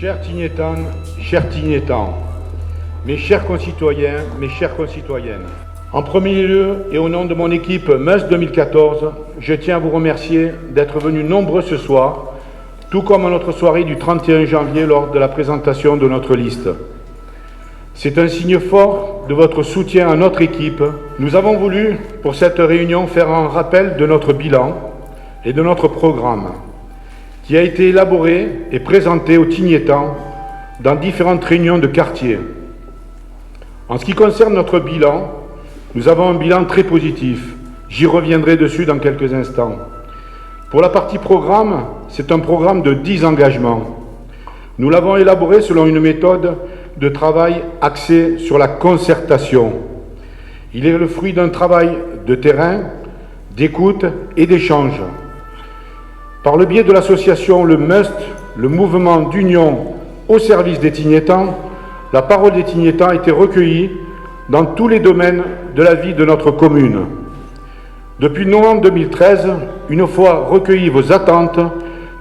Chers Tignétanes, chers Tignétans, mes chers concitoyens, mes chères concitoyennes, en premier lieu et au nom de mon équipe Meuse 2014, je tiens à vous remercier d'être venus nombreux ce soir, tout comme à notre soirée du 31 janvier lors de la présentation de notre liste. C'est un signe fort de votre soutien à notre équipe. Nous avons voulu, pour cette réunion, faire un rappel de notre bilan et de notre programme, qui a été élaboré et présenté aux Tignétans dans différentes réunions de quartier. En ce qui concerne notre bilan, nous avons un bilan très positif. J'y reviendrai dessus dans quelques instants. Pour la partie programme, c'est un programme de 10 engagements. Nous l'avons élaboré selon une méthode de travail axée sur la concertation. Il est le fruit d'un travail de terrain, d'écoute et d'échange. Par le biais de l'association Le MUST, le mouvement d'union au service des Tignétans, la parole des Tignétans a été recueillie dans tous les domaines de la vie de notre commune. Depuis novembre 2013, une fois recueillies vos attentes,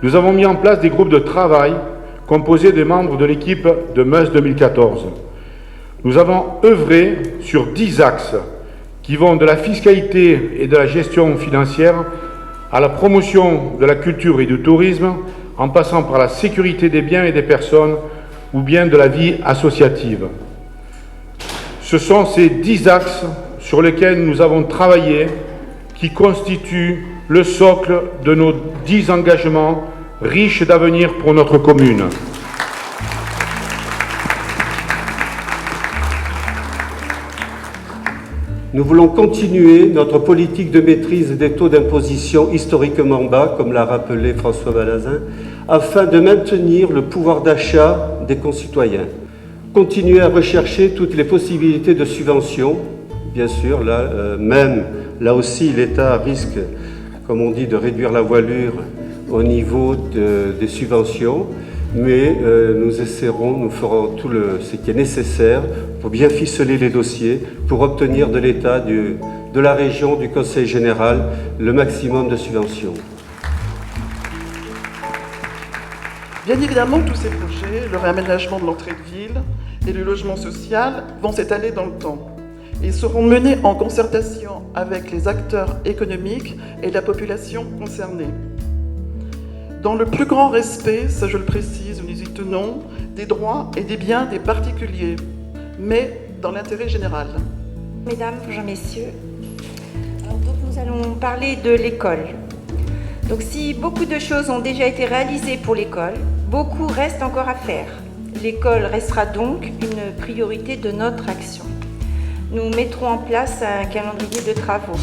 nous avons mis en place des groupes de travail composés des membres de l'équipe de Meuse 2014. Nous avons œuvré sur 10 axes qui vont de la fiscalité et de la gestion financière à la promotion de la culture et du tourisme, en passant par la sécurité des biens et des personnes ou bien de la vie associative. Ce sont ces 10 axes sur lesquels nous avons travaillé qui constituent le socle de nos 10 engagements riches d'avenir pour notre commune. Nous voulons continuer notre politique de maîtrise des taux d'imposition historiquement bas, comme l'a rappelé François Balazin, afin de maintenir le pouvoir d'achat des concitoyens. Continuer à rechercher toutes les possibilités de subventions. Bien sûr, là aussi, l'État risque, comme on dit, de réduire la voilure au niveau des subventions, mais nous essaierons, nous ferons tout ce qui est nécessaire pour bien ficeler les dossiers, pour obtenir de l'État, de la région, du Conseil général, le maximum de subventions. Bien évidemment, tous ces projets, le réaménagement de l'entrée de ville et le logement social vont s'étaler dans le temps et seront menés en concertation avec les acteurs économiques et la population concernée. Dans le plus grand respect, ça je le précise, nous y tenons, des droits et des biens des particuliers, mais dans l'intérêt général. Mesdames, bonjour messieurs. Donc nous allons parler de l'école. Donc si beaucoup de choses ont déjà été réalisées pour l'école, beaucoup reste encore à faire. L'école restera donc une priorité de notre action. Nous mettrons en place un calendrier de travaux.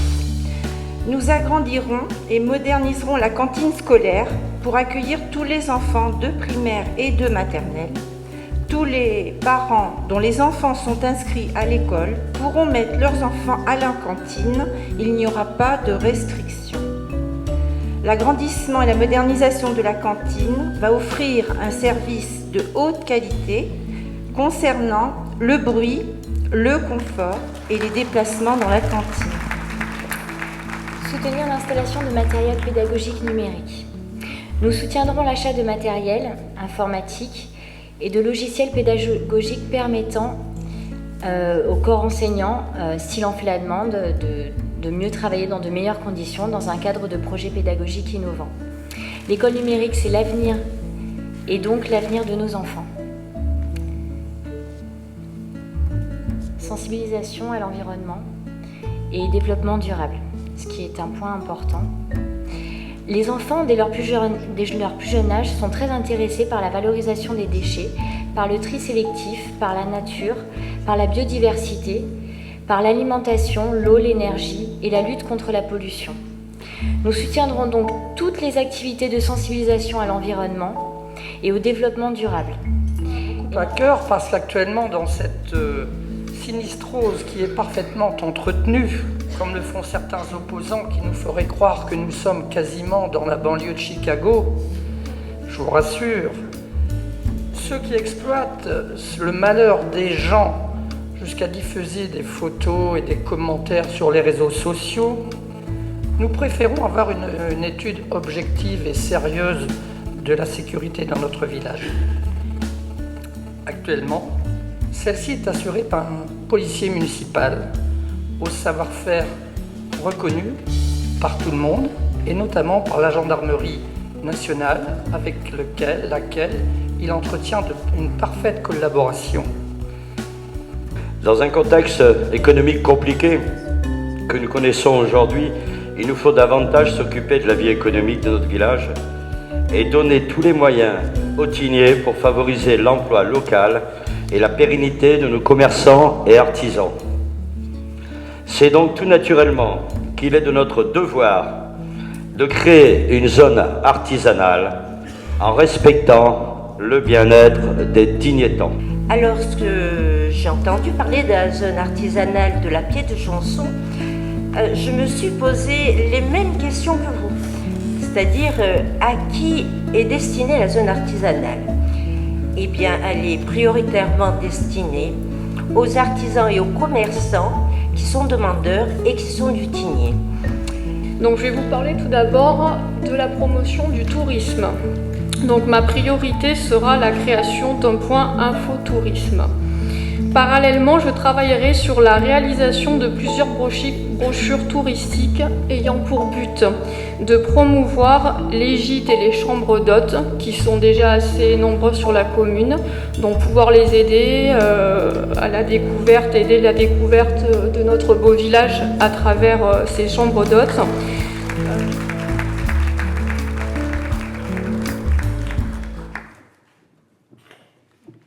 Nous agrandirons et moderniserons la cantine scolaire pour accueillir tous les enfants de primaire et de maternelle. Tous les parents dont les enfants sont inscrits à l'école pourront mettre leurs enfants à la cantine. Il n'y aura pas de restrictions. L'agrandissement et la modernisation de la cantine va offrir un service de haute qualité concernant le bruit, le confort et les déplacements dans la cantine. Soutenir l'installation de matériel pédagogique numérique. Nous soutiendrons l'achat de matériel informatique et de logiciels pédagogiques permettant au corps enseignant, s'il en fait la demande, de mieux travailler dans de meilleures conditions dans un cadre de projets pédagogiques innovants. L'école numérique, c'est l'avenir et donc l'avenir de nos enfants. Sensibilisation à l'environnement et développement durable, ce qui est un point important. Les enfants, dès leur plus jeune âge, sont très intéressés par la valorisation des déchets, par le tri sélectif, par la nature, par la biodiversité, par l'alimentation, l'eau, l'énergie et la lutte contre la pollution. Nous soutiendrons donc toutes les activités de sensibilisation à l'environnement et au développement durable. À cœur, parce qu'actuellement, dans cette sinistrose qui est parfaitement entretenue, comme le font certains opposants qui nous feraient croire que nous sommes quasiment dans la banlieue de Chicago, je vous rassure, ceux qui exploitent le malheur des gens jusqu'à diffuser des photos et des commentaires sur les réseaux sociaux, nous préférons avoir une étude objective et sérieuse de la sécurité dans notre village. actuellement, celle-ci est assurée par un policier municipal au savoir-faire reconnu par tout le monde et notamment par la gendarmerie nationale avec laquelle il entretient une parfaite collaboration. Dans un contexte économique compliqué que nous connaissons aujourd'hui, il nous faut davantage s'occuper de la vie économique de notre village et donner tous les moyens aux tiniers pour favoriser l'emploi local et la pérennité de nos commerçants et artisans. C'est donc tout naturellement qu'il est de notre devoir de créer une zone artisanale en respectant le bien-être des Tignétans. Alors, j'ai entendu parler de la zone artisanale de la Pied de Janson. Je me suis posé les mêmes questions que vous, c'est-à-dire à qui est destinée la zone artisanale? Eh bien, elle est prioritairement destinée aux artisans et aux commerçants qui sont demandeurs et qui sont du Tigné. Donc, je vais vous parler tout d'abord de la promotion du tourisme. Donc, ma priorité sera la création d'un point infotourisme. Parallèlement, je travaillerai sur la réalisation de plusieurs brochures touristiques ayant pour but de promouvoir les gîtes et les chambres d'hôtes qui sont déjà assez nombreux sur la commune, donc pouvoir les aider à la découverte, aider la découverte de notre beau village à travers ces chambres d'hôtes.